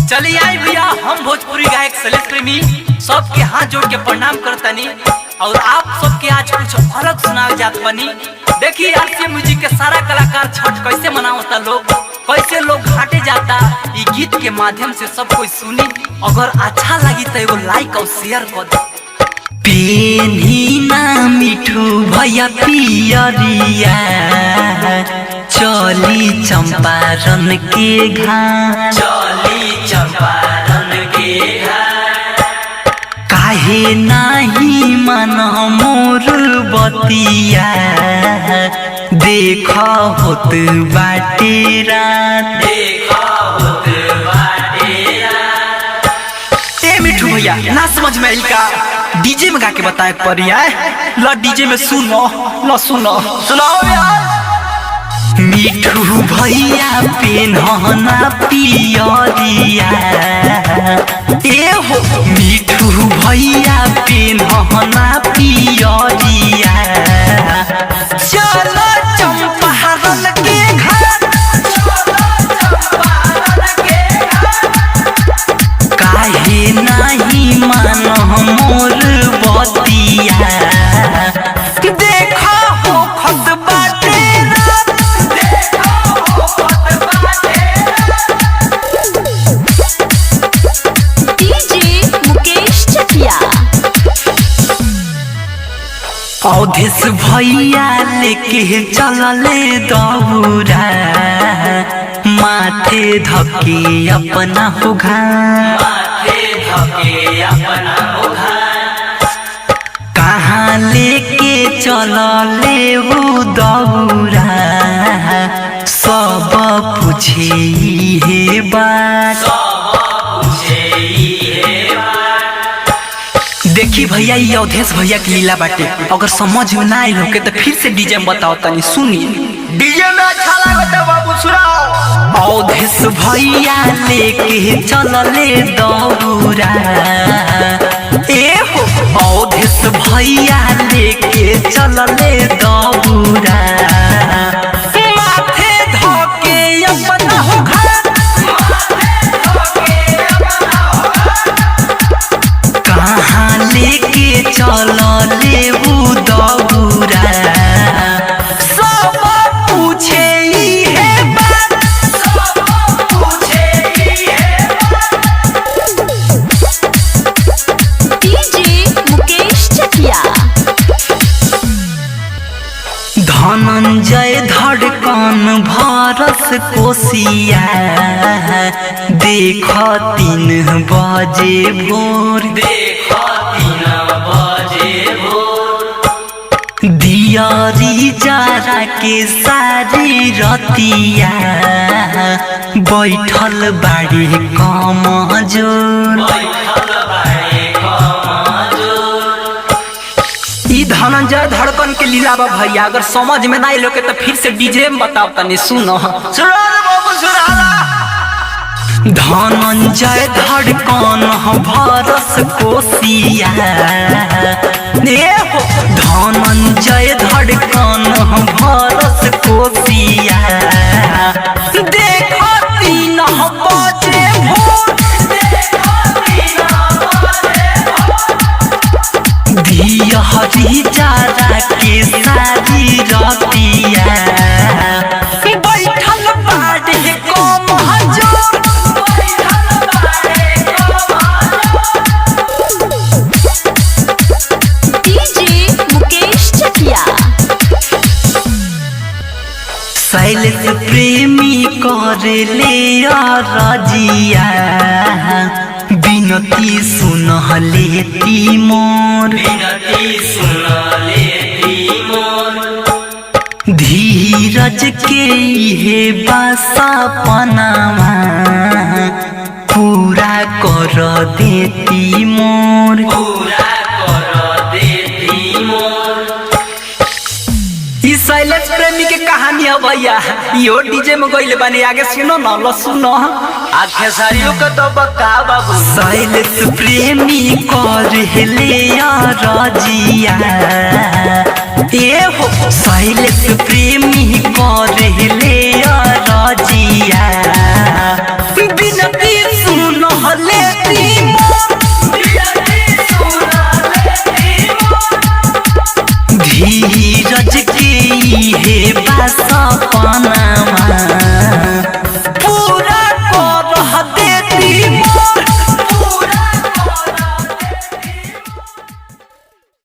चलिए आई भैया, हम भोजपुरी गायक शैलेश प्रेमी सबके हाथ जोड़ के प्रणाम करतनी और आप सबके आज कुछ अलग सुनावे जात बनी। देखिए आरसीएम म्यूजिक के सारा कलाकार छठ कैसे मनावता, लोग कैसे लोग घाटे जाता, ये गीत के माध्यम से सब कोई सुनी। अगर अच्छा लगी तो एगो लाइक और शेयर कर दे। पेन्ही ना मिठू भैया पियरिया, चली चंपारण के घाट, चली चंपारण के घाट। काहे नाही मन मोर बतिया, देखा होत बाटे रात, देखा होत बाटे रात। ए मिठू भैया ना समझ में आई का, डीजे में गा के बताए पड़ी है। लो डीजे में सुनो, लो सुनो, सुनाओ यार। मिठू भैया पेन्हना पियरिया, ए हो मिठू भैया पेन्हना पियरिया, चलो चंपारण के घाट, काहे नहीं मानो मोर बतिया, देखो हो खुद बाटे रात, देखो हो खुद बाटे रात। डीजे मुकेश चकिया। अवधेश भैया लेके चलले दौरा, माथे धके अपना होगा, माथे धके अपना होगा। कहाँ लेके चलले वो दौरा, सब पूछे हे बात, सब पूछे हे बात। देखी भैया ये अवधेश भैया की लीला बाटे, अगर समझ में ना आई होके तो फिर से डीजे में बताओ तनी सुनिए। डीजे में अच्छा लगता बाबू, सुनाओ। अवधेश भैया लेके चलले दौरा, ए हो अवधेश भैया लेके चलले दौरा, माथे धके अपना हो घाट, कहाँ लेके चलले वो दौरा, सब पूछे है बात, सब पूछे है बात। डीजे मुकेश चकिया। धनंजय धड़कन भरस कोसिया, देख 3 बजे भोर, देख 3 बजे भोर। दियारी जारा के सारी रतिया, बैठल बाड़ी कमजोर, बैठल बाड़ी कमजोर। ई धनंजय धड़कन के लीला बा भैया, अगर समझ में ना लोगे तो फिर से डीजे में बताओ तनी सुनो। धनंजय धड़कन भरस कोसिया, ने हो धनंजय धड़कन भरस कोसिया, देखो 3 बजे भोर, देखो 3 बजे भोर। दियारी जारा के सारी रतिया, बैठल बाड़े कमजोर, बैठल बाड़े कमजोर। डीजे मुकेश चकिया। शैलेश प्रेमी करले रजिया, बिनती सुनहले ती मोर, बिनती सुनहले ती मोर। धीरज के हे बासा पनामा, पूरा कर देती मोर, पूरा कर देती मोर। इस शैलेश प्रेमी के कहानी है भैया, यो डीजे में गइले बानी, आगे सुनो ना, लो सुनो। आखे सारियों का तो बता बाबू। शैलेश प्रेमी करले रजिया, ए हो शैलेश प्रेमी करले रजिया, बिनती सुनो लेती मोर धीरज के हे बस पनामा